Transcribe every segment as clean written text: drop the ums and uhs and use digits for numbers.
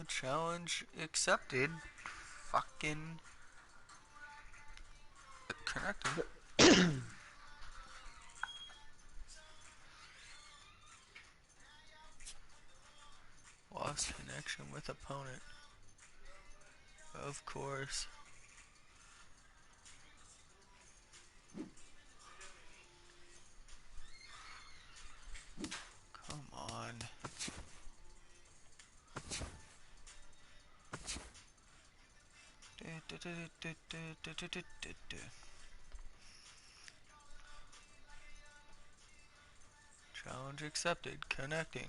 challenge accepted. Fucking connected. Lost connection with opponent. Of course. Come on. Challenge accepted. Connecting.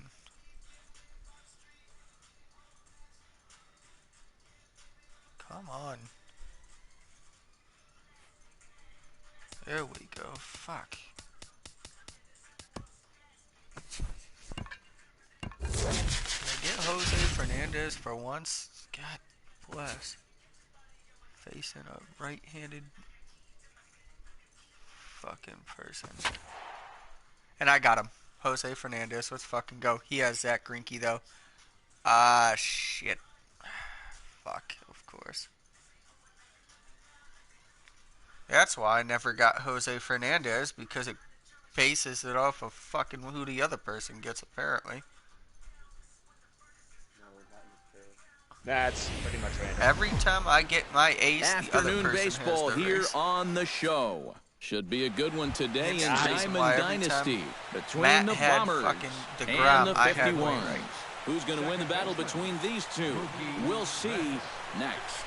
Come on. There we go. Fuck. Can I get Jose Fernandez for once? God bless. Facing a right-handed fucking person. And I got him. Jose Fernandez. Let's fucking go. He has Zach Greinke though. Ah, shit. Fuck, of course. That's why I never got Jose Fernandez, because it bases it off of fucking who the other person gets, apparently. That's pretty much random. Every time I get my ace, the other Afternoon person baseball has their here ace. on the show. Should be a good one today in Diamond Dynasty between Matt the had Bombers fucking and DeGrom, the I had 51s. right. Who's going to win the battle between these two? We'll see next.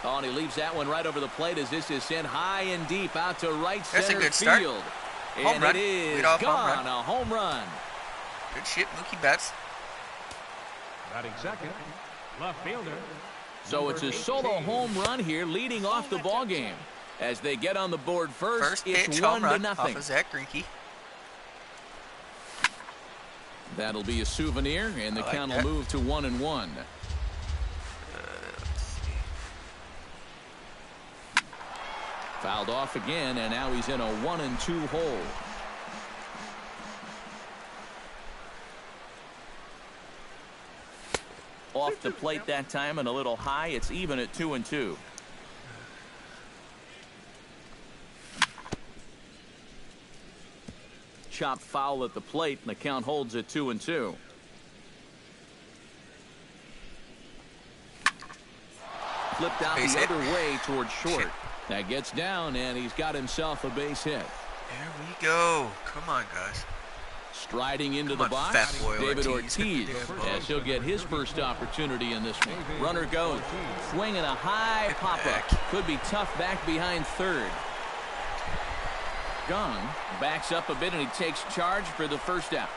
Oh, and he leaves that one right over the plate as this is sent high and deep out to right That's a center good start. field. Home And run. it is Lead off home gone. run. A home run. Good shit, Mookie Betts. Batting second, left fielder. So it's a solo home run here leading off the ball game. As they get on the board first, Pitch, it's home 1-0. run off of Zach Greinke. That'll be a souvenir, and the I like count that. will move to 1-1. Let's see. Fouled off again, and now he's in a 1-2 hole. Off the plate that time and a little high. It's even at 2-2. Chopped foul at the plate, and the count holds at 2-2. Flipped out Base the hit. other way towards short. Shit. That gets down, and he's got himself a base hit. There we go. Come on, guys. Striding into Come the on, box, fat boy David Ortiz. Ortiz, Damn ball. as he'll get his first opportunity in this one. Runner goes, swinging a high Get pop-up. back. Could be tough back behind third. Gone, backs up a bit, and he takes charge for the first out.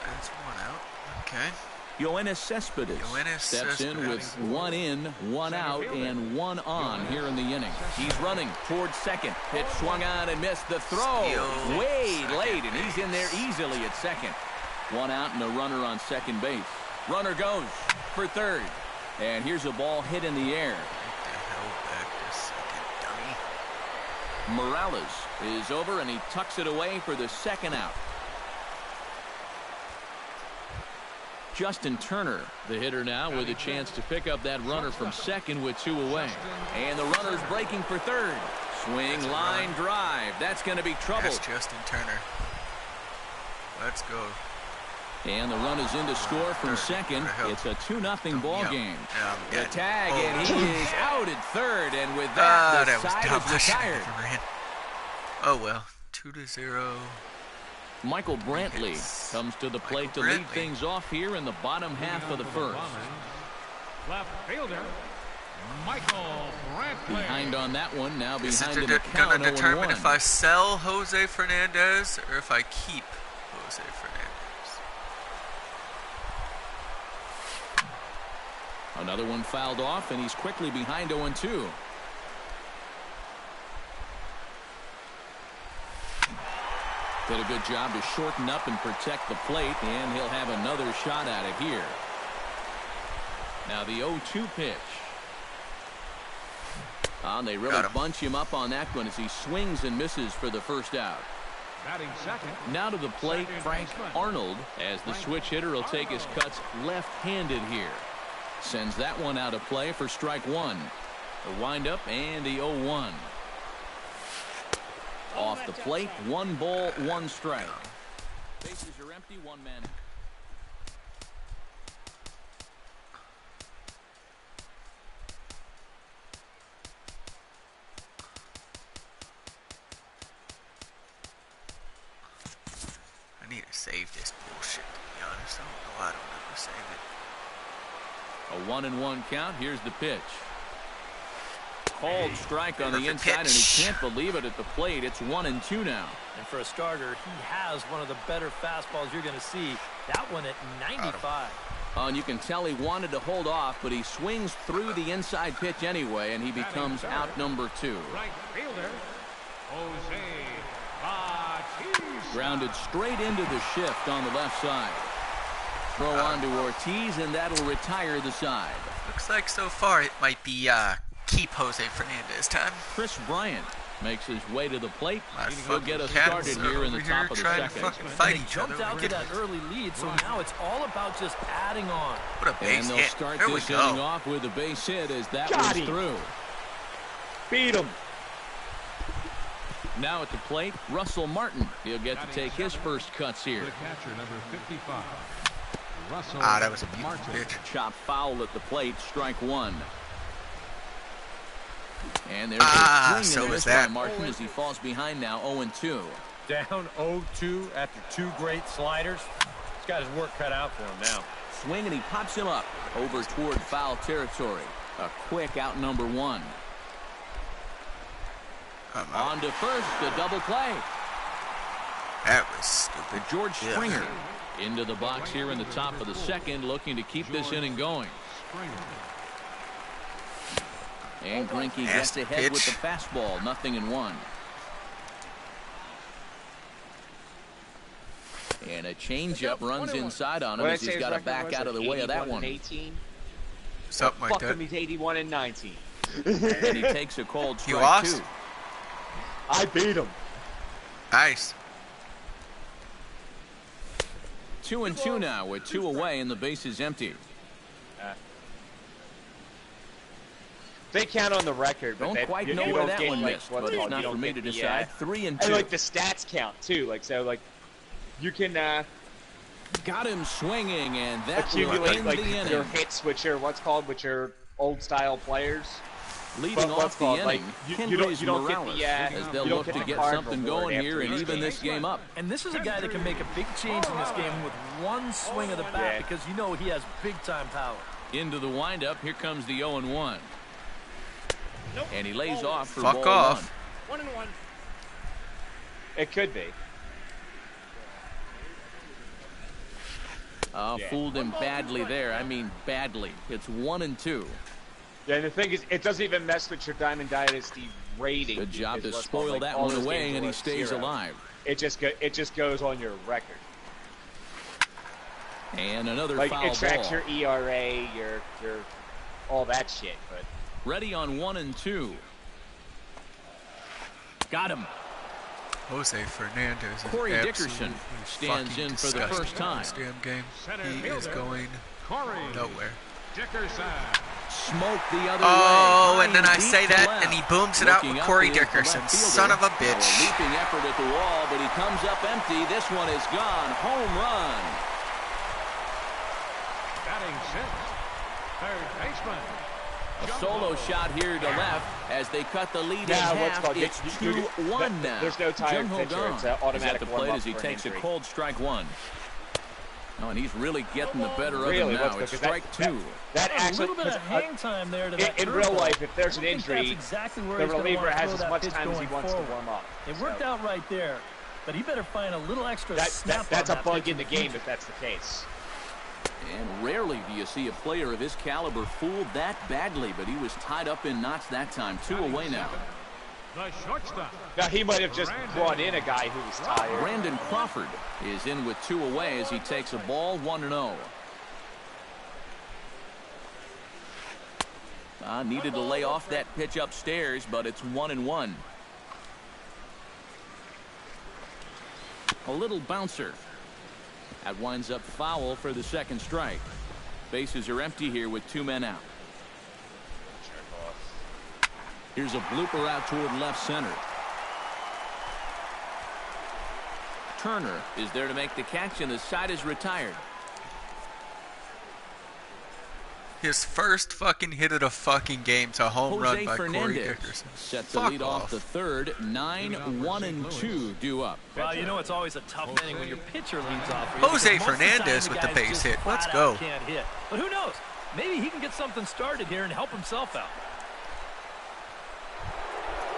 That's one out. Okay. Yoenis Cespedes Yoenis steps in Cespedes. with one in, one out, and one on here in the inning. He's running towards second. Pitch swung on and missed. The throw Steal way second late, and he's in there base. easily at second. One out and a runner on second base. Runner goes for third. And here's a ball hit in the air. Get the hell back this second, dummy. Morales is over, and he tucks it away for the second out. Justin Turner, the hitter now, with a chance to pick up that runner from second with two away. And the runner's breaking for third. Swing, line, drive. That's going to be trouble. That's Justin Turner. Let's go. And the run is in to score from second. It's a 2-0 ball game. The tag, and he is out at third. And with that, the that was side dumb. is I should've retired. never ran. Oh well, 2-0. Michael Brantley comes to the plate to lead things off here in the bottom half of the first. Left fielder, Michael Brantley. Behind on that one, now This behind is him at going count to determine 0-1. if I sell Jose Fernandez or if I keep Jose Fernandez. Another one fouled off, and he's quickly behind 0-2. Did a good job to shorten up and protect the plate, and he'll have another shot at it here. Now the 0-2 pitch. And they really bunch him up on that one as he swings and misses for the first out. Batting second. Now to the plate, Second Frank baseman. Arnold, as the switch hitter will take his cuts left-handed here. Sends that one out of play for strike one. The windup and the 0-1. Off the plate, 1 ball, 1 strike. Bases are empty, 1 man. I need to save this bullshit, to be honest. I don't know why I don't ever save it. A 1-1 count. Here's the pitch. Called strike on the Perfect inside, and pitch. he can't believe it at the plate. It's 1-2 now. And for a starter, he has one of the better fastballs you're going to see. That one at 95. And you can tell he wanted to hold off, but he swings through the inside pitch anyway, and he becomes out number 2. Right fielder, Jose Bautista. Grounded straight into the shift on the left side. Throw on to Ortiz, and that'll retire the side. Looks like so far it might be keep Jose Fernandez time. Chris Bryant makes his way to the plate. My He'll get us fucking cats started here in the over top of the trying to second. fucking fight They each other. jumped out to that early lead, so now it's all about just adding on. What a base And they'll hit. start There we this inning go. off with a base hit as that Got one's him. through. Beat him. Now at the plate, Russell Martin. He'll get to take his first cuts here. The catcher, number 55. Russell That was a beautiful Martin. pitch. Chop foul at the plate, strike one. And there's Ah, a swing so and a was miss by that. Martin as he falls behind now 0-2. Down 0-2 after 2 great sliders. He's got his work cut out for him now. Swing and he pops him up over toward foul territory. A quick out number 1. On to first, the double play. That was stupid. George Yeah. Springer into the box here in the top of the second, looking to keep this inning going. Springer. And Greinke gets Nasty ahead with the pitch. fastball, 0-1. And a changeup runs inside on him What as he's got to back out of the way of that one. 18. Something like Fuck that. him, he's 81 and 19. And he takes a cold He strike, lost? too. I beat him. Nice. 2-2 now with 2 away and the base is empty. They count on the record, but Don't they, quite you, know you where don't that get, one like, missed, what's but it's called, not you for don't me get to the, decide. 3-2. And like the stats count too, like so, like you can Got him swinging, and that will accumulate end like the inning. your hits, which are what's called, which are old style players. Leading what's off the called, inning, like, Kendrys you don't Morales, get the, as they'll you don't look get to the get Cardinal something board going after here and each even game. this game up. And this is a guy that can make a big change in this game with one swing of the bat Yeah. because you know he has big-time power. Into the windup, here comes the 0-1. And he lays off for Fuck ball off. 1. 1-1. It could be. Yeah. Fooled him badly there. I mean badly. It's 1-2. Yeah, and the thing is, it doesn't even mess with your Diamond Dynasty rating. Good job to because what's spoil called, like, that all one those away, games and he are stays 0. alive. It just goes on your record. And another Like foul it tracks ball. your ERA, your all that shit. But Ready on 1-2. Got him. Jose Fernandez is Corey absolutely Dickerson stands fucking in for the disgusting first time. in this damn game. Center He is fielder. going Corey nowhere. Dickerson. Smoke the other Oh, way. and then I Deep say to that, left. and he booms it out Looking with up Corey is the Dickerson. left fielder. Son of a Now bitch. a leaping effort at the wall, but he comes up empty. This one is gone. Home run. Batting sixth. Third baseman. A solo shot here to left as they cut the lead in Now, what's half. called- It's you- 2-1 now. there's no tired Jung Ho pitcher. Kang It's an is at automatic the plate warm-up as he for an takes a injury. cold strike one. Oh, and he's really getting the better of Really, him what's now. It's because strike two. that A actually little bit of hang time there to that in real curveball. life, if there's I an don't think injury, that's exactly where the he's gonna reliever wanna has throw as that much pitch time as he going wants forward. to warm up. It worked So out right there, but he better find a little extra that's snap on a that bug pitch in the game if that's the case. And rarely do you see a player of his caliber fooled that badly, but he was tied up in knots that time. 2 away now. The shortstop. Now he might have just brought in a guy who was tired. Brandon Crawford is in with 2 away as he takes a ball 1-0. Needed to lay off that pitch upstairs, but it's 1-1. A little bouncer. That winds up foul for the second strike. Bases are empty here with 2 men out. Here's a blooper out toward left center. Turner is there to make the catch, and the side is retired. His first fucking hit of the fucking game to home run Jose by Corey Fernandez Dickerson. set to lead off the third. 9-1-2 due up. Well, you know it's always a tough inning when your pitcher leads off. Jose Fernandez with the base hit. Let's go. Can't hit. But who knows? Maybe he can get something started here and help himself out.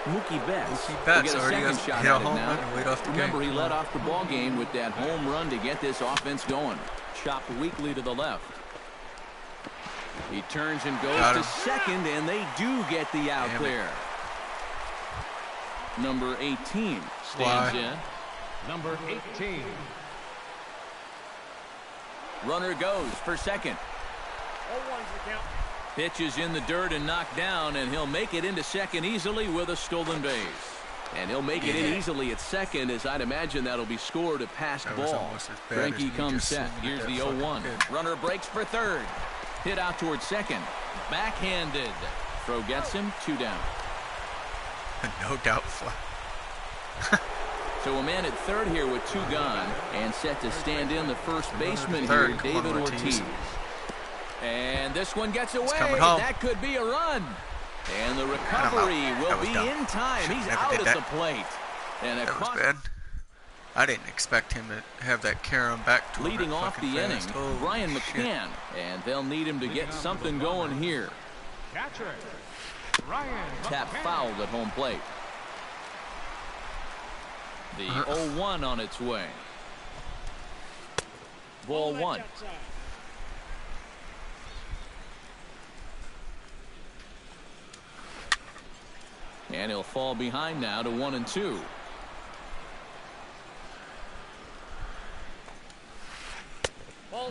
Mookie Betts Mookie will Betts get a already second has shot hit a at it home now. run and lead off the Remember, game. he led off the ball game with that home run to get this offense going. Chopped weakly to the left. He turns and goes to second, and they do get the out there. Number 18 stands in. Number 18. Runner goes for second. 0-1's the count. Pitch is in the dirt and knocked down, and he'll make it into second easily with a stolen base. And he'll make it in easily at second, as I'd imagine that'll be scored a passed That was ball. almost as bad as Greinke me comes just set. swinging Here's at the that fucking 0-1. pitch. Runner breaks for third. Hit out towards second. Backhanded. Throw gets him. 2 down. No doubt fly. So a man at third here with 2 gone, and set to stand in the first baseman here, Third, David Ortiz. Ortiz. And this one gets away. coming home. That could be a run. And the recovery will That was be dumb. in time. Should've He's never out did at that. the plate. And a That was caught bad. I didn't expect him to have that carry him back to leading off the fucking inning. fast. Holy Brian shit. McCann. And they'll need him to get something going here. Catcher. Ryan Tap McCann. fouled at home plate. The 0-1 on its way. Ball 1. And he'll fall behind now to 1-2.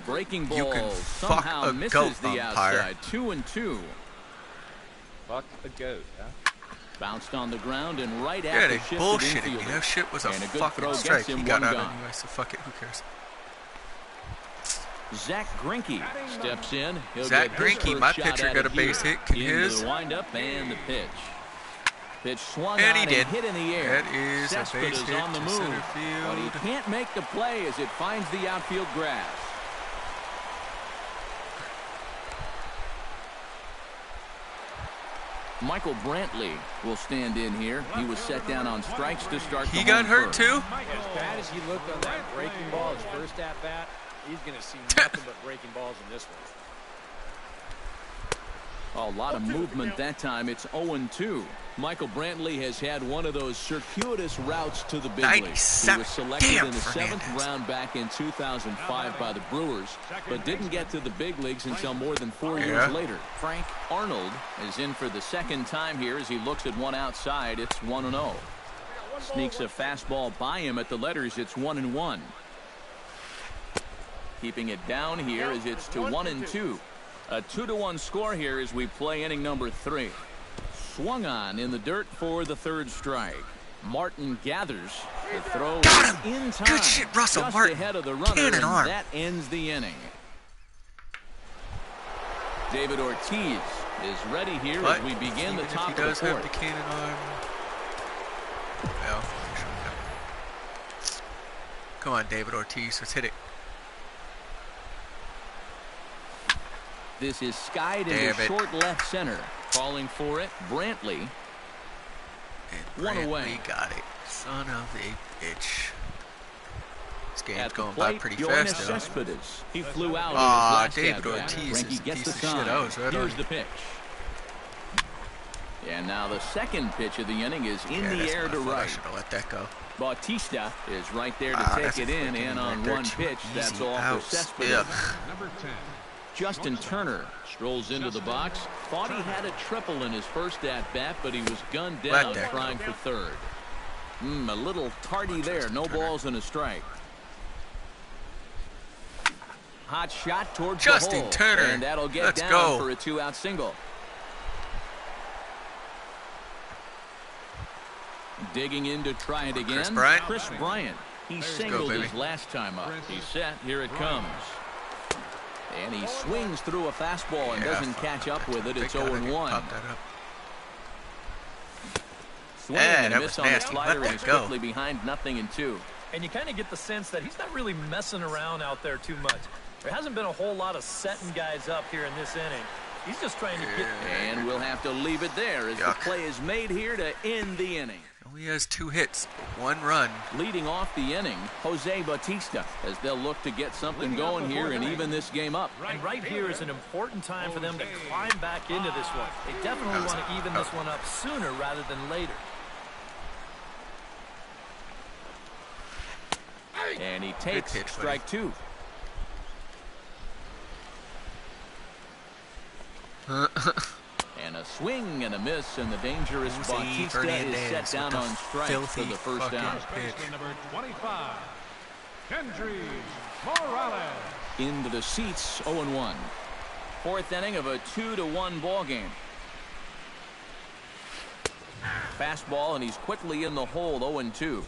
Breaking You ball can fuck somehow a misses goat, the umpire. outside. 2-2. Fuck a goat, huh? Bounced on the ground and right Yeah, after they shifted bullshitting me. infielder. That shit was a And a good fucking throw strike. gets him He got 1 out gone. anyway, so fuck it. Who cares? Zach Greinke steps in. He'll Zach get his Greinke, first my shot pitcher at got it a base here. hit. Can Into his? the windup and the pitch. Pitch swung And on he did. and hit in the air. That is a Cespedes base hit on the to move, center but he field. can't make the play as it finds the outfield grass. Michael Brantley will stand in here. He was set down on strikes to start He the got home hurt first. too? As bad as he looked on that breaking ball, his first at-bat, he's going to see nothing but breaking balls in this one. A lot of movement that time. It's 0-2. Michael Brantley has had one of those circuitous routes to the big leagues. He 97. was selected Damn, in the 7th Fernandez. round back in 2005 by the Brewers, but didn't get to the big leagues until more than 4 years later. Frank Arnold is in for the second time here as he looks at one outside. It's 1-0. Sneaks a fastball by him at the letters. It's 1-1. Keeping it down here as it's to 1-2. A 2-1 score here as we play inning number 3. Swung on in the dirt for the third strike. Martin gathers. The throw Got is him! in time. Good shit, Russell Just Martin. ahead of the runner, Cannon and arm. that ends the inning. David Ortiz is ready here But as we begin even the if top he of the does have fourth. the cannon arm. Well, come on, David Ortiz. Let's hit it. This is skied Damn into it. short left center. Calling for it, Brantley. And One Brantley away. got it. Son of a bitch. This game's At the going by plate, pretty Yoenis fast, though. Cespedes. He flew out Ah, in his last David at-bat. Ortiz Greinke is a gets piece the of shit. sign. I was right on Here's him. the pitch. And now the second pitch of the inning is in Yeah, the that's air my to fault. I right. should have let that go. Bautista is right there to That's take a it in, freaking and on right there. one pitch, that's Easy all outs. for Cespedes. Yeah. Number 10. Justin Turner strolls into the box. Thought he had a triple in his first at-bat, but he was gunned Let down that trying for third. A little tardy there. No balls and a strike. Hot shot towards Justin the hole. Turner. And that'll get Let's down go. for a 2-out single. Digging in to try it again. Chris Bryant. Chris Bryant He singled his last time up. He's set. Here it comes. And he swings through a fastball and doesn't catch up with it. It's 0-1. Swing and a miss on the slider, and he's quickly behind 0-2. And you kind of get the sense that he's not really messing around out there too much. There hasn't been a whole lot of setting guys up here in this inning. He's just trying to get... And we'll have to leave it there as the play is made here to end the inning. He has 2 hits, but 1 run. Leading off the inning, Jose Bautista, as they'll look to get something going here and even this game up. And right here is an important time for them to climb back into this one. They definitely want to even this one up sooner rather than later. And he takes strike 2. And a swing and a miss, and the dangerous Bautista is set down on strike for the first down. Number 25, Kendrys Morales. Into the seats, 0-1. 4th inning of a 2-1 ball game. Fastball, and he's quickly in the hole, 0-2.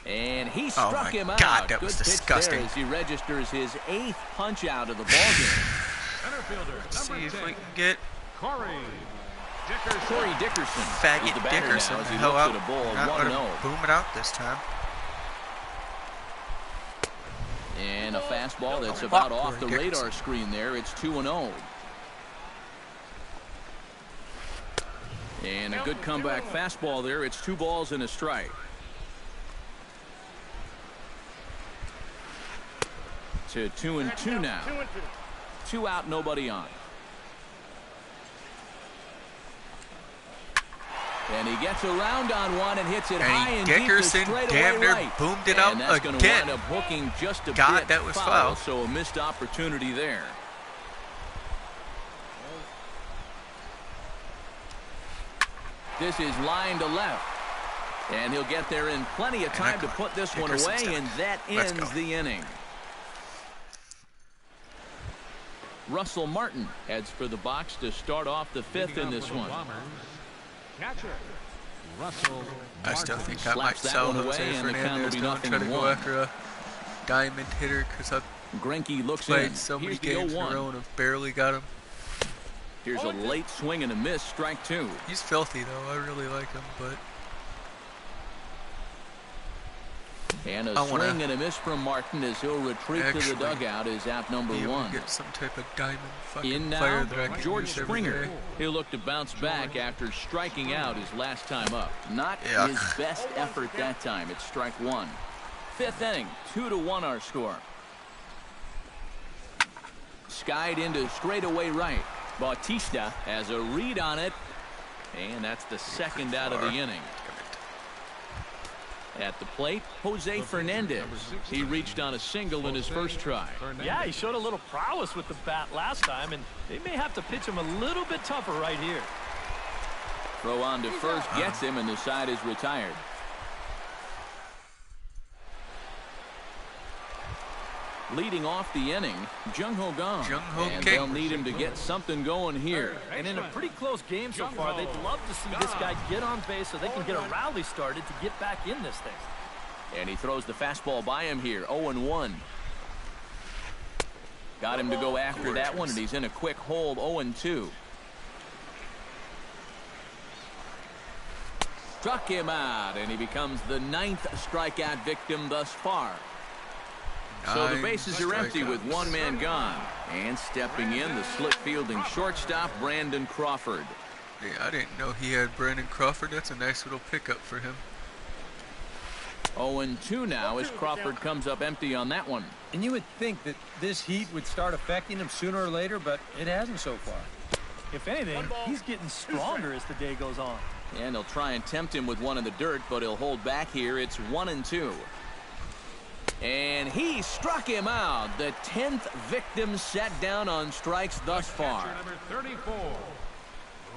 And he struck him out. God, that was disgusting. As he registers his 8th punch out of the ballgame. Center fielder, See if we can get Corey Dickerson. Faggot Dickerson. As he Hell looks out. at a ball, Not let 1-0. him boom it out this time. And a fastball that's about off the radar screen there. It's 2-0. And a good comeback fastball there. It's 2 balls and a strike. To 2-2 now. 2 out, nobody on. And he gets around on one and hits it high and Dickerson deep to damn near right. boomed it and out that's going to again. wind up hooking just a God, bit that was foul. So a missed opportunity there. This is line to left. And he'll get there in plenty of time to put this one away, and that ends the inning. Russell Martin heads for the box to start off the 5th in this one. Catcher, Russell I still think I might Slaps that sell one away, Jose and the count will Fernandez. be Don't try to 0-1. go after a diamond hitter because I've Greinke looks played in. so many Here's the games in a 0-1. row and have barely got him. Here's a late swing and a miss, strike 2. He's filthy though. I really like him, but And a swing and a miss from Martin as he'll retreat to the dugout is out number 1. Get some type of diamond fucking In player now, that I can George use every Springer. day. He'll look to bounce back after striking out his last time up. Not his best effort that time. It's strike 1. 5th inning, 2-1 our score. Skied into straightaway right. Bautista has a read on it, and that's the 2nd out of the inning. At the plate, Jose Fernandez. He reached on a single in his first try. Yeah, he showed a little prowess with the bat last time, and they may have to pitch him a little bit tougher right here. Throw on to first gets him, and the side is retired. Leading off the inning, Jung Ho Kang. And they'll need him to get something going here. And in a pretty close game so far, they'd love to see this guy get on base so they can get a rally started to get back in this thing. And he throws the fastball by him here, 0-1. Got him to go after that one, and he's in a quick hold, 0-2. Struck him out, and he becomes the 9th strikeout victim thus far. So the bases are empty with 1 man gone. And stepping in, the slip-fielding shortstop, Brandon Crawford. Yeah, I didn't know he had Brandon Crawford. That's a nice little pickup for him. 0-2 now as Crawford comes up empty on that one. And you would think that this heat would start affecting him sooner or later, but it hasn't so far. If anything, he's getting stronger as the day goes on. And they'll try and tempt him with one in the dirt, but he'll hold back here. It's 1-2. And he struck him out. The 10th victim set down on strikes thus far. Number 34,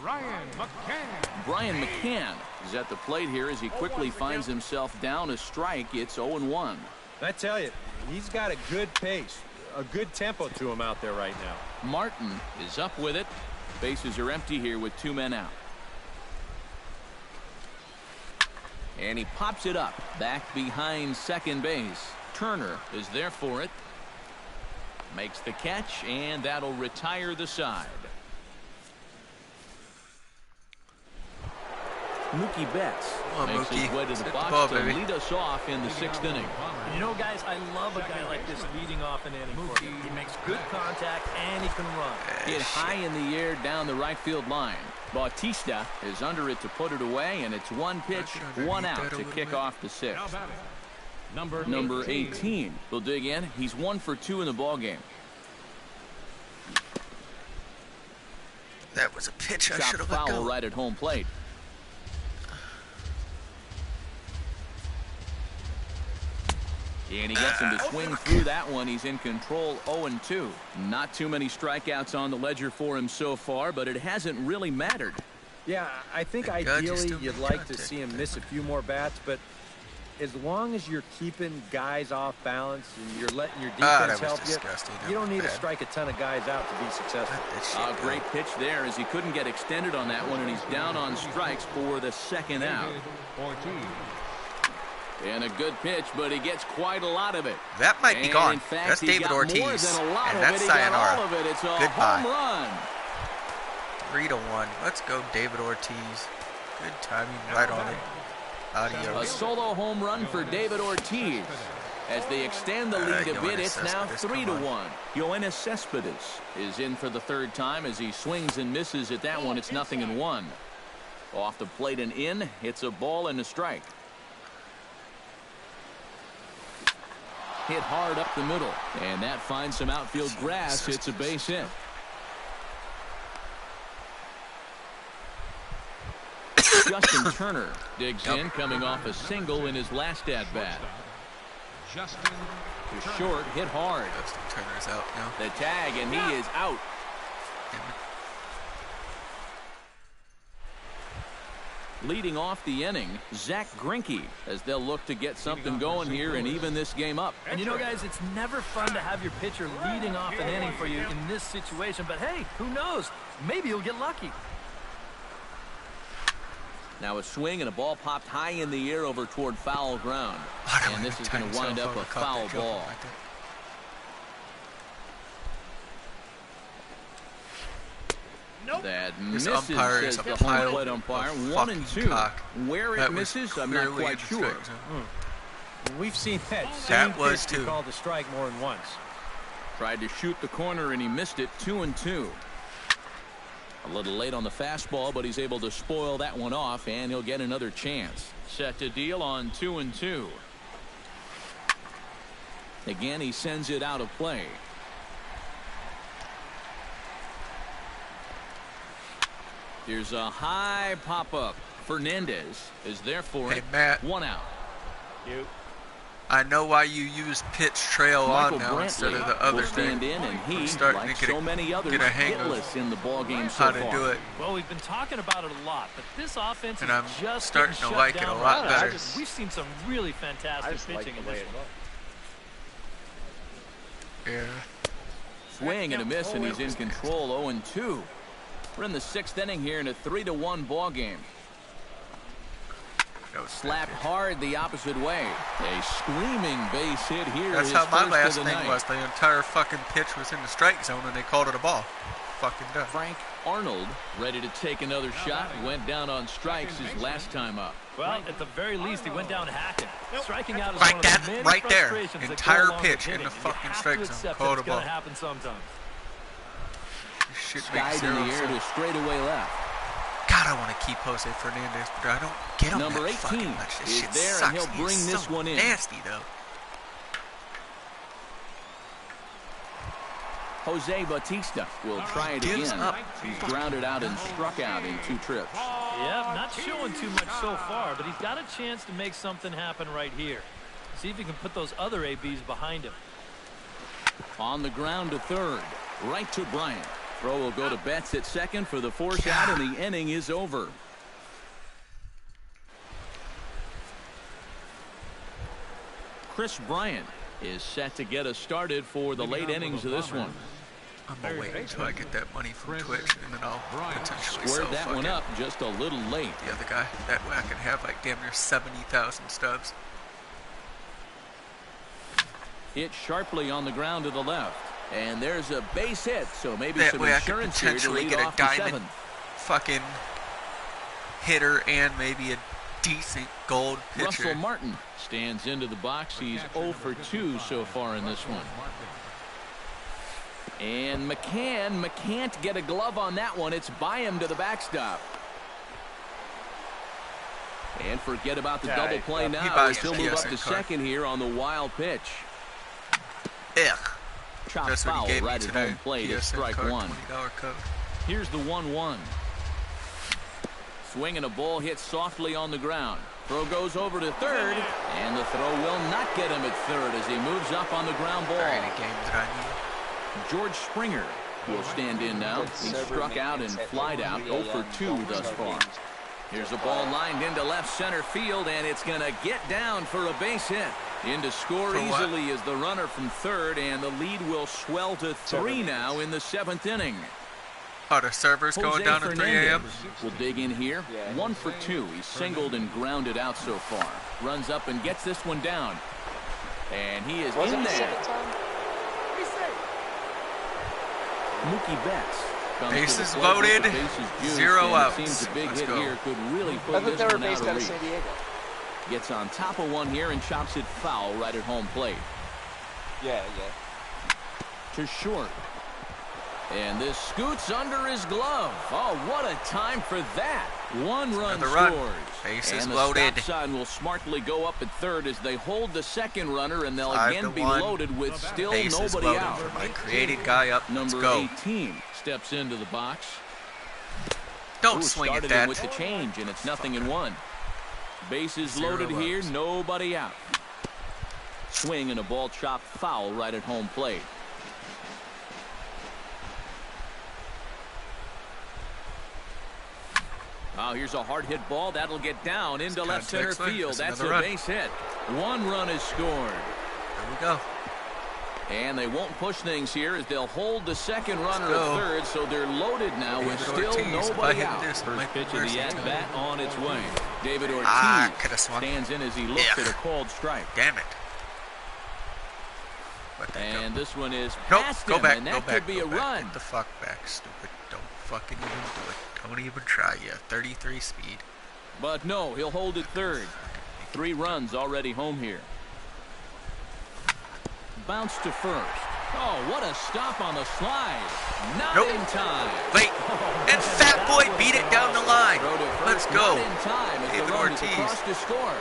Brian McCann. Brian McCann is at the plate here as he quickly finds himself down a strike. It's 0-1. I tell you, he's got a good pace, a good tempo to him out there right now. Martin is up with it. Bases are empty here with 2 men out. And he pops it up back behind second base. Turner is there for it. Makes the catch, and that'll retire the side. Mookie Betts makes his way to the box to lead us off in the 6th inning. You know, guys, I love a guy like this leading off an inning for you. He makes good contact, and he can run. Hit high in the air down the right field line. Bautista is under it to put it away, and it's one pitch, one out to kick off the 6th. Number 18 will dig in. He's 1 for 2 in the ballgame. That was a pitch I Chopped should have let foul go. right at home plate. And he gets him to swing through that one. He's in control, 0-2. Not too many strikeouts on the ledger for him so far, but it hasn't really mattered. Yeah, I think ideally you'd like to see him miss a few more bats, but as long as you're keeping guys off balance and you're letting your defense help you don't need to strike a ton of guys out to be successful. A great pitch there as he couldn't get extended on that one, and he's down on strikes for the 2nd out. And a good pitch, but he gets quite a lot of it. That might be gone. In fact, that's David Ortiz. More than a lot and of that's it. He got sayonara. all of it. It's a Goodbye. home run. 3-1. Let's go, David Ortiz. Good timing, right on it. A Adios. solo home run for David Ortiz. As they extend the lead a bit, it's now 3-1. Yoenis Cespedes is in for the 3rd time as he swings and misses at that one. It's 0-1. Off the plate and in. It's a ball and a strike. Hit hard up the middle, and that finds some outfield grass. It's a base hit. Justin Turner digs in, coming off a single in his last at-bat. To short, hit hard. Justin Turner's out now. The tag, and he is out. Leading off the inning, Zach Greinke, as they'll look to get something going here and even this game up. And you know, guys, it's never fun to have your pitcher leading off an inning for you in this situation. But, hey, who knows? Maybe you'll get lucky. Now a swing and a ball popped high in the air over toward foul ground. And this is going to wind up a foul ball. That misses, umpire says is the a home pile plate umpire. of 1-2. cock. Where it That was misses, I'm not clearly quite a sure. strike zone. We've seen that That same was pitch be too. called a strike more than once. Tried to shoot the corner and he missed it. 2-2. A little late on the fastball, but he's able to spoil that one off, and he'll get another chance. Set to deal on 2-2. Again, he sends it out of play. Here's a high pop-up. Fernandez is there for Hey, it. Matt. 1 out. I know why you use pitch trail Michael on now Brantley instead of the other will stand thing. in, and he, I'm starting like to get so many others, get a hang of hitless in the ball game so how far. to do it. Well, we've been talking about it a lot, but this offense And is I'm just starting getting to shut like it a down lot right now. better. We've seen some really fantastic like pitching the in way this it one. looks. Yeah. Swing and a miss, and he's in control. 0-2. We're in the 6th inning here in a 3-1 ball game. Slapped hard the opposite way. A screaming base hit here. That's his how my first last of the thing night. was. The entire fucking pitch was in the strike zone and they called it a ball. Fucking done. Frank Arnold ready to take another shot. Went down on strikes his last time up. Well, at the very least, he went down hacking. Striking out is Right one of that- the many right there. frustrations that Entire go along with pitch in hitting. the You fucking have to strike zone. accept Called that a it's going ball. to happen sometimes. This shit Skied makes in the 0 air to sense. straightaway left. God, I want to keep Jose Fernandez, but I don't get him Number that 18 fucking much. This is shit there, and sucks. he'll bring He's this so one in. nasty, though. Jose Bautista will try it Gives again. up. He's grounded out and struck out in 2 trips. Yeah, not showing too much so far, but he's got a chance to make something happen right here. See if he can put those other ABs behind him. On the ground to third. Right to Bryant. Throw will go to Betts at second for the force out, and the inning is over. Chris Bryant is set to get us started for the late innings of this one. I'm gonna wait until I get that money from Twitch, and then I'll potentially squared that one up just a little late. The other guy. That way I can have like damn near 70,000 stubs. Hit sharply on the ground to the left. And there's a base hit, so maybe that some way insurance I could here to potentially lead get a off the diamond seventh. fucking hitter and maybe a decent gold pitcher. Russell Martin stands into the box. He's 0 for 2 so far in this one. And McCann can't get a glove on that one. It's by him to the backstop. And forget about the double play now. He'll move up to second here on the wild pitch. Ugh. Chop That's what foul he gave right me at today. home plate. It's PSN strike card, one. $20 code. Here's the 1-1. Swinging a ball hit softly on the ground. Throw goes over to third, and the throw will not get him at third as he moves up on the ground ball. Any games that I need. George Springer will stand in now. He struck out and flied out 0 for 2 thus far. Here's a ball lined into left center field, and it's going to get down for a base hit. In to score easily is the runner from third, and the lead will swell to 3 now in the 7th inning. Oh, the server's going down at 3 a.m. Will dig in here. 1 for 2. He's singled and grounded out so far. Runs up and gets this one down. And he is in there. Mookie Betts. Bases loaded, 0 outs. Seems a big hit go. here could really put this one out of reach. Gets on top of one here and chops it foul right at home plate. Yeah. To short. And this scoots under his glove. Oh, what a time for that. One run scores. Bases and the loaded. stop sign will smartly go up at third as they hold the second runner, and they'll again be loaded with still Bases nobody loaded out. for my created guy up. Number Let's go. 18 steps into the box. Don't swing at that. With the change, and it's 0-1. Bases loaded here, nobody out. Swing and a ball chopped foul right at home plate. Oh, here's a hard hit ball. That'll get down into left center field. That's a base hit. One run is scored. There we go. And they won't push things here as they'll hold the second runner at third, so they're loaded now with still nobody out. First pitch of the at-bat on its way. David Ortiz stands in as he looks at a called strike. Damn it. And this one is nope, past go him, back, and that go back, could be a back. run. Get the fuck back, stupid. Don't fucking even do it. Don't even try. You have 33 speed. But no, he'll hold it third. 3 runs already home here. Bounce to first. Oh, what a stop on the slide. Not in time. Late. And Fat Boy beat it down the line. Let's go. Not in time as David the run is Ortiz. across to score.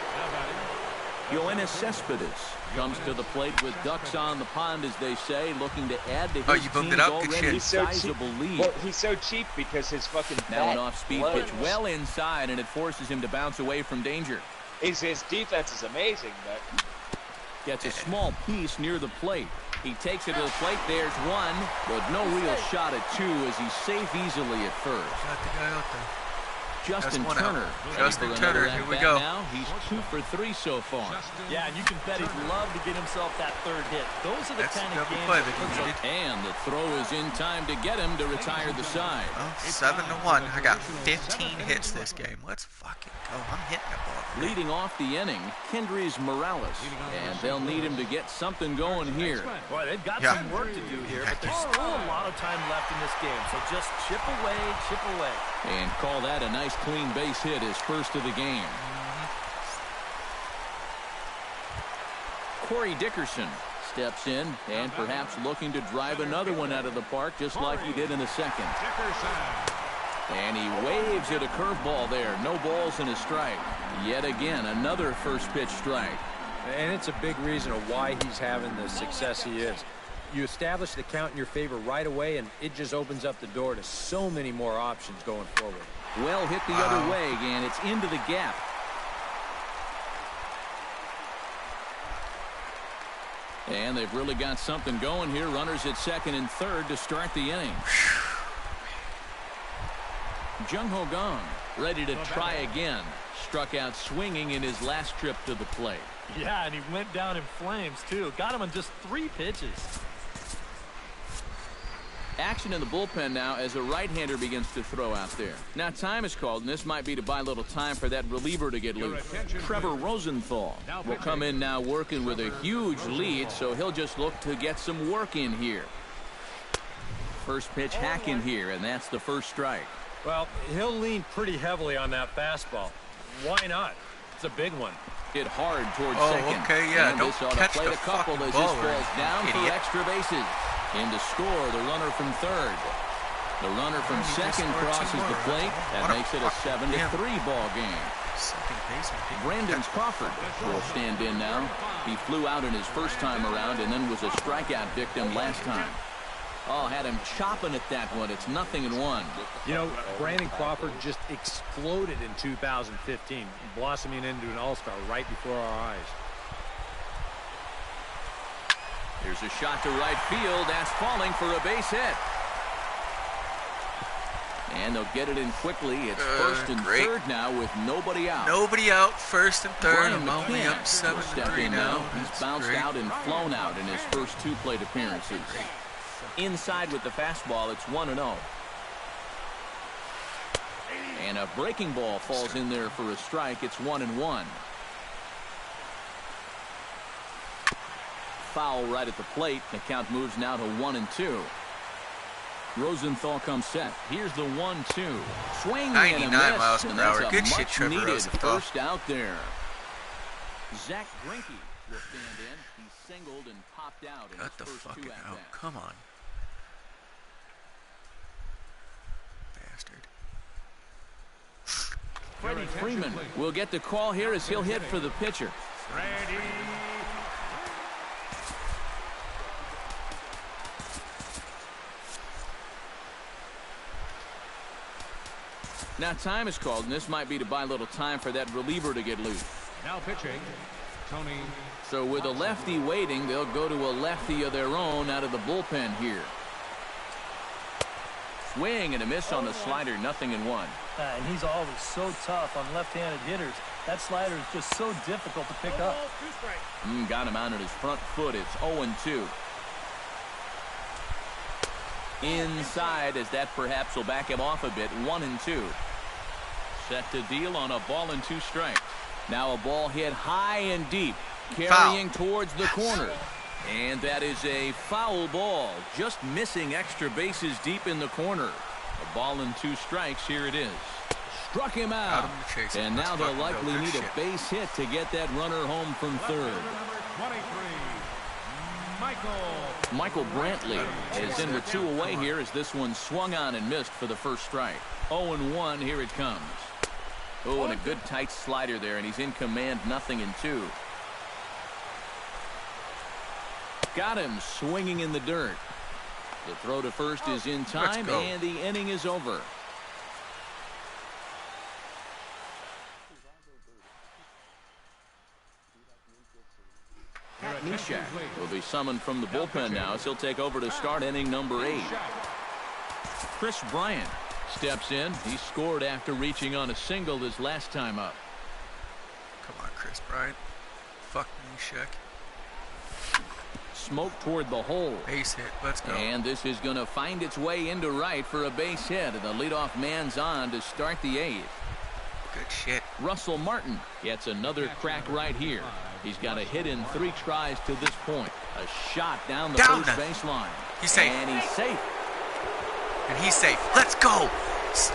Yoenis Cespedes comes to the plate with ducks on the pond, as they say, looking to add to his team's already sizable lead. Well, he's so cheap because his fucking now an off-speed pitch well inside, and it forces him to bounce away from danger. His defense is amazing, but gets a small piece near the plate. He takes it to the plate. There's one, but no real shot at 2 as he's safe easily at first. Got the guy out there. Justin Turner. Justin Turner, here we go. Now he's 2 for 3 so far. Yeah, and you can bet he'd love to get himself that third hit. Those are the kind of games play that he needed. And the throw is in time to get him to retire the side. Well, 7-1. I got 15 hits this game. Let's fucking go. I'm hitting the ball. Leading off the inning, Kendrys Morales. And they'll need him to get something going here. Boy, they've got some work to do here, but there's still a lot of time left in this game. So just chip away, chip away. And call that a nice clean base hit, his first of the game. Corey Dickerson steps in and perhaps looking to drive another one out of the park just like he did in the second. And he waves at a curveball there. No balls and a strike. Yet again, another first pitch strike. And it's a big reason of why he's having the success he is. You establish the count in your favor right away, and it just opens up the door to so many more options going forward. Well hit the other way, and it's into the gap. And they've really got something going here. Runners at second and third to start the inning. Jung Ho Kang ready to try again. Struck out swinging in his last trip to the plate. Yeah, and he went down in flames, too. Got him on just 3 pitches. Action in the bullpen now as a right-hander begins to throw out there. Now time is called, and this might be to buy a little time for that reliever to get loose. Trevor Rosenthal will come in now working with a huge lead, so he'll just look to get some work in here. First pitch hack in here, and that's the first strike. Well, he'll lean pretty heavily on that fastball. Why not? It's a big one. Hit hard towards second. Okay, yeah. And Don't this ought to catch play the a couple fucking as ball, this falls down for idiot. extra bases. In to score, the runner from third. The runner from second crosses the plate. That makes it a 7-3 ball game. Second baseman. Brandon Crawford will stand in now. He flew out in his first time around and then was a strikeout victim last time. Oh, had him chopping at that one. It's 0-1. You know, Brandon Crawford just exploded in 2015, blossoming into an all-star right before our eyes. Here's a shot to right field. That's falling for a base hit. And they'll get it in quickly. It's first and third now with nobody out. Nobody out, first and third. Brian I'm only McCann up 7-3 now. now. He's bounced out and flown out in his first 2 plate appearances. Inside with the fastball, it's 1-0. And a breaking ball falls in there for a strike. It's 1-1. Foul right at the plate. The count moves now to 1-2. Rosenthal comes set. Here's the 1-2. Swing 99 and a miss. miles per and hour. that's a Good shit, much Trevor needed Rosenthal. first out there. Zach Greinke will stand in. He singled and popped out in Cut the his first fucking 2 out. at-bats. Come on. Bastard. Freddie Freeman will get the call here as he'll hit for the pitcher. Ready. Now time is called, and this might be to buy a little time for that reliever to get loose. Now pitching, Tony. So with a lefty waiting, they'll go to a lefty of their own out of the bullpen here. Swing and a miss on the slider, 0-1. And he's always so tough on left-handed hitters. That slider is just so difficult to pick up. Got him out on his front foot. It's 0-2. Inside, as that perhaps will back him off a bit. 1-2. Set to deal on a ball and 2 strikes. Now a ball hit high and deep, carrying towards the corner. And that is a foul ball, just missing extra bases deep in the corner. A ball and 2 strikes. Here it is. Struck him out. And now they'll likely need a base hit to get that runner home from third. Number 23, Michael Brantley is in with 2 away here as this one swung on and missed for the first strike. 0-1, here it comes. Oh, and a good tight slider there, and he's in command, 0-2. Got him swinging in the dirt. The throw to first is in time, and the inning is over. Pat Neshek will be summoned from the bullpen now as he'll take over to start inning number 8. Chris Bryant steps in. He scored after reaching on a single his last time up. Come on, Chris Bryant. Fuck Neshek. Smoke toward the hole. Base hit. Let's go. And this is going to find its way into right for a base hit. And the leadoff man's on to start the 8th. Good shit. Russell Martin gets another crack right here. He's got a hit in 3 tries to this point. A shot down the first baseline. He's safe. And he's safe. And he's safe. Let's go.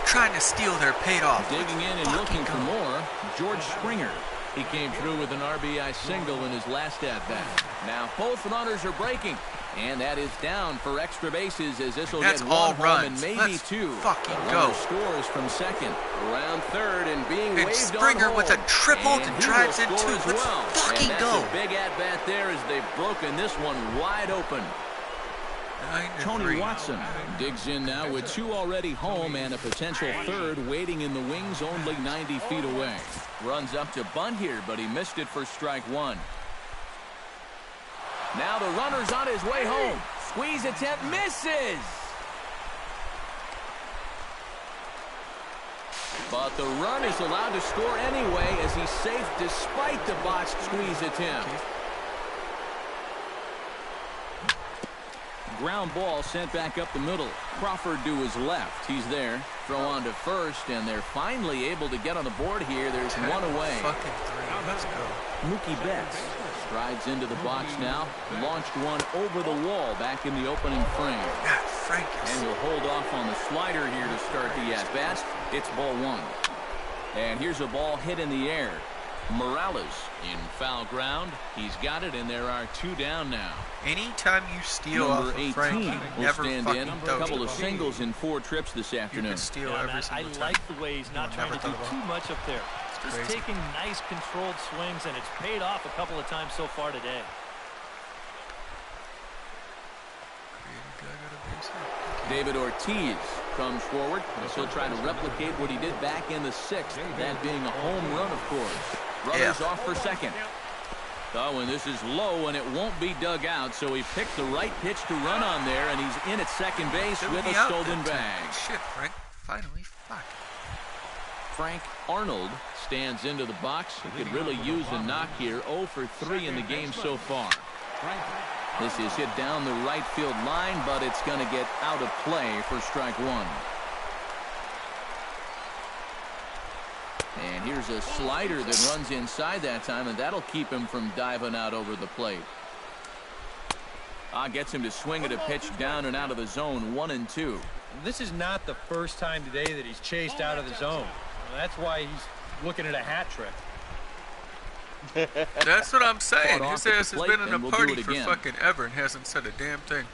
Trying to steal there paid off. Digging in and looking for more. George Springer. He came through with an RBI single in his last at-bat. Now both runners are breaking. And that is down for extra bases as this will get 1 home and maybe Let's 2. Fucking the go. Scores from second. Around third and being waved Springer on with a triple and and drives in 2. Let's well. fucking and go. A big at-bat there as they've broken this one wide open. Tony Watson digs in now with 2 already home and a potential 3rd waiting in the wings only 90 feet away. Runs up to bunt here, but he missed it for strike 1. Now the runner's on his way home. Squeeze attempt misses. But the run is allowed to score anyway as he's safe despite the botched squeeze attempt. ground ball sent back up the middle. Crawford to his left. He's there. Throw on to first, and they're finally able to get on the board here. There's one away. Let's go. Mookie Betts strides into the box now. Launched one over the wall back in the opening frame. And will hold off on the slider here to start the at-bat. It's ball one. And here's a ball hit in the air. Morales in foul ground. He's got it, and there are 2 down now. Anytime you steal Number off 18 of Frank, you will never stand fucking in. A throw couple the of ball. singles in 4 trips this You afternoon. can steal Yeah, every Matt, I single time. like the way he's not trying to do too much up there. Just crazy. taking nice controlled swings, and it's paid off a couple of times so far today. David Ortiz comes forward. He'll try to replicate what he did back in the 6th. That being a home run, of course. Runners off for second. Oh, and this is low, and it won't be dug out, so he picked the right pitch to run on there, and he's in at second base with a stolen bag. Shit, Frank. Finally, fuck. Frank Arnold stands into the box. He could really use a knock here. 0 for 3 in the game so far. This is hit down the right field line, but it's going to get out of play for strike one. And here's a slider that runs inside that time, and that'll keep him from diving out over the plate. Gets him to swing at a pitch down and out of the zone, 1-2. This is not the first time today that he's chased out of the zone. That's why he's looking at a hat trick. That's what I'm saying. His ass has been in a we'll party for fucking ever and hasn't said a damn thing.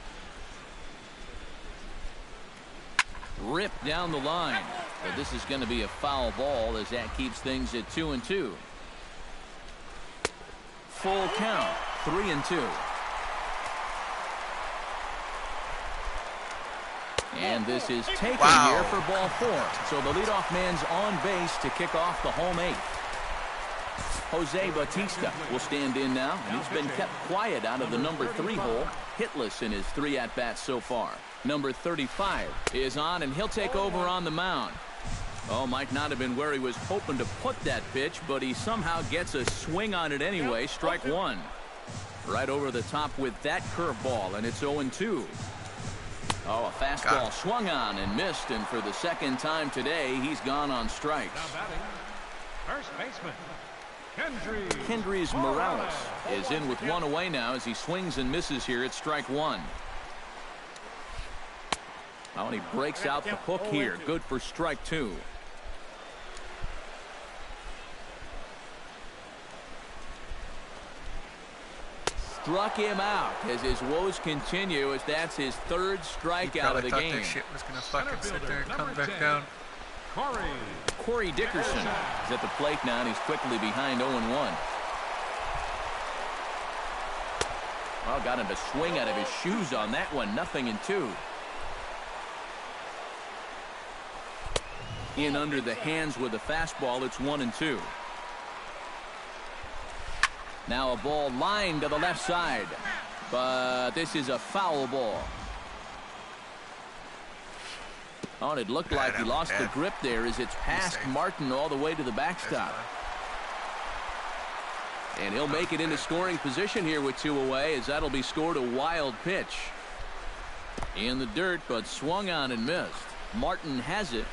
Ripped down the line. But this is going to be a foul ball as that keeps things at 2-2. Full count, 3-2. And this is taken here for ball 4. So the leadoff man's on base to kick off the home 8th. Jose Bautista will stand in now, and he's been kept quiet out of the number 3 hole, hitless in his 3 at-bats so far. Number 35 is on, and he'll take over on the mound. Oh, might not have been where he was hoping to put that pitch, but he somehow gets a swing on it anyway. Strike one. Right over the top with that curveball, and it's 0-2. Oh, a fastball swung on and missed, and for the second time today, he's gone on strikes. Now batting, first baseman, Kendrys Morales is in with 1 away now as he swings and misses here at strike 1. Oh, and he breaks out the hook here. Good for strike 2. Struck him out as his woes continue, as that's his 3rd strikeout of the game. That shit was gonna fucking sit there and come back down. Corey Dickerson is at the plate now, and he's quickly behind 0-1. Oh, got him to swing out of his shoes on that one. 0-2. In under the hands with a fastball. It's 1-2. Now a ball lined to the left side, but this is a foul ball. Oh, and it looked like he lost the grip there as it's past Martin all the way to the backstop. And he'll make it into scoring position here with 2 away, as that'll be scored a wild pitch. In the dirt, but swung on and missed. Martin has it,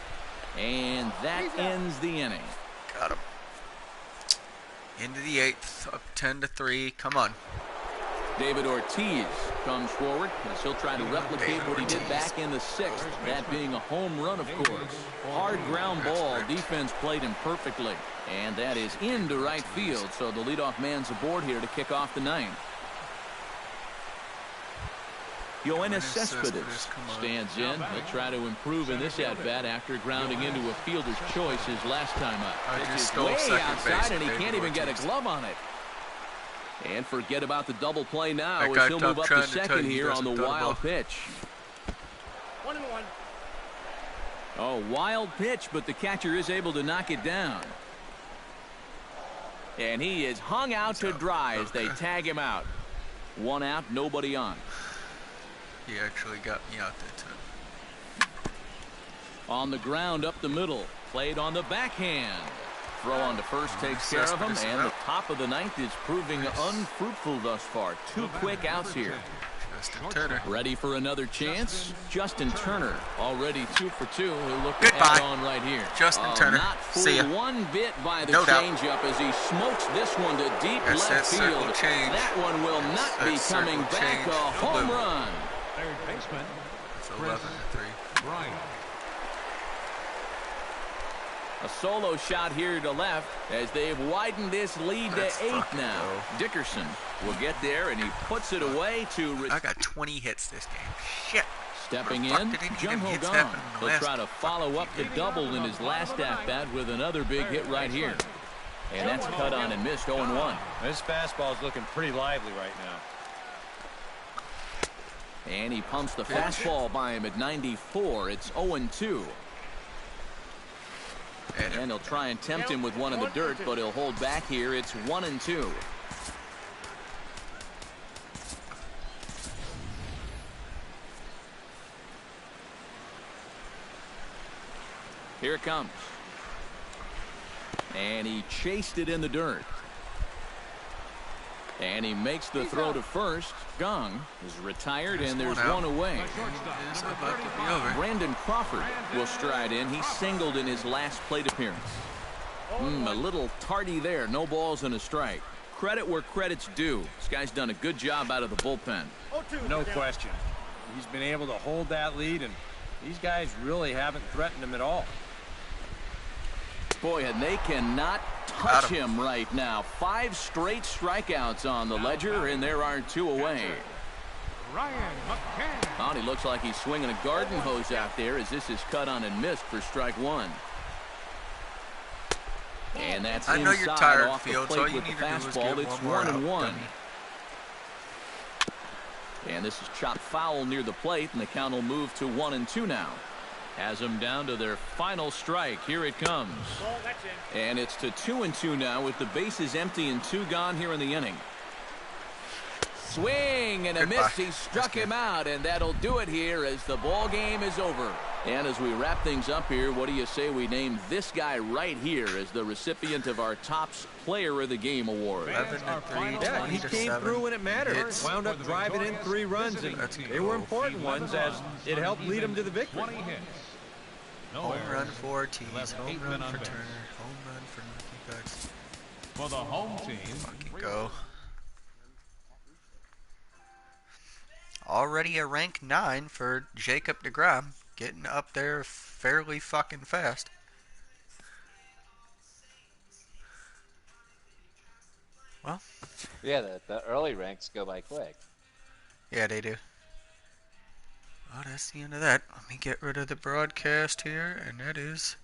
and that ends the inning. Got him. Into the 8th, up 10-3. Come on. David Ortiz comes forward as he'll try to replicate what he did back in the 6th, that being a home run, of course. Hard ground ball. Defense played him perfectly, and that is into right field, so the leadoff man's aboard here to kick off the 9th. Yoenis Cespedes stands in. He'll try to improve in this at-bat after grounding into a fielder's choice his last time up. This is way outside, and he can't even get a glove on it. And forget about the double play now as he'll move up to second here on the wild pitch. 1-1. Oh, wild pitch, but the catcher is able to knock it down. And he is hung out to dry as they tag him out. 1 out, nobody on. He actually got me out there, too. On the ground up the middle. Played on the backhand. Throw on to first takes care of him, and the top of the 9th is proving unfruitful thus far. 2 quick outs here. Justin Turner. Ready for another chance? Justin Turner, already 2 for 2. He'll look to Goodbye. add on right here. Justin Turner. Not See ya. fooled one bit by the No doubt. changeup as he smokes this one to deep That's left that circle field. change. That one will not be That coming circle back. change. A home Boom. run. Third baseman, It's 11-3. Bryant. A solo shot here to left as they've widened this lead Let's to 8 fucking now. go. Dickerson will get there, and he puts it away to I got 20 hits this game. Shit. stepping Where the in. fuck did any Jung Ho hits Gong. happen in the He'll last try to follow up the double in his last at-bat with another big hit right here. And that's cut on and missed 0-1. This fastball is looking pretty lively right now. And he pumps the fastball by him at 94. It's 0-2. And he'll try and tempt him with one in the dirt, but he'll hold back here. It's 1-2. Here it comes. And he chased it in the dirt. And he makes the throw to first. Gong is retired, and there's one away. It's about to be over. Brandon Crawford will stride in. He singled in his last plate appearance. A little tardy there. No balls and a strike. Credit where credit's due. This guy's done a good job out of the bullpen. No question. He's been able to hold that lead, and these guys really haven't threatened him at all. Boy, and they cannot touch him right now. 5 straight strikeouts on the ledger, and there are 2 away. Ryan McCann. Oh, and he looks like he's swinging a garden hose out there as this is cut on and missed for strike 1. And that's I know inside you're tired, off the Fields. plate All you with need the to do is fastball. get It's one more 1-1. out, dummy. And this is chopped foul near the plate, and the count will move to 1-2 now. Has them down to their final strike. Here it comes. And it's to 2-2 now with the bases empty and 2 gone here in the inning. Swing and a Goodbye. miss. He struck him out, and that'll do it here as the ball game is over. And as we wrap things up here, what do you say we name this guy right here as the recipient of our Topps Player of the Game award? 11-3. Yeah, he came 20-7. through when it mattered. Hits. Wound up driving in 3 runs, and Let's they were go. important ones as it helped lead him to the victory. 20 hits. No Home errors. run for Ortiz. Left Home 8 run men on for base. Turner. Home run for Mookie Betts. For the home team. Fucking go. Already a rank 9 for Jacob deGrom. Getting up there fairly fucking fast. Well. Yeah, the early ranks go by quick. Yeah, they do. Well, that's the end of that. Let me get rid of the broadcast here, and that is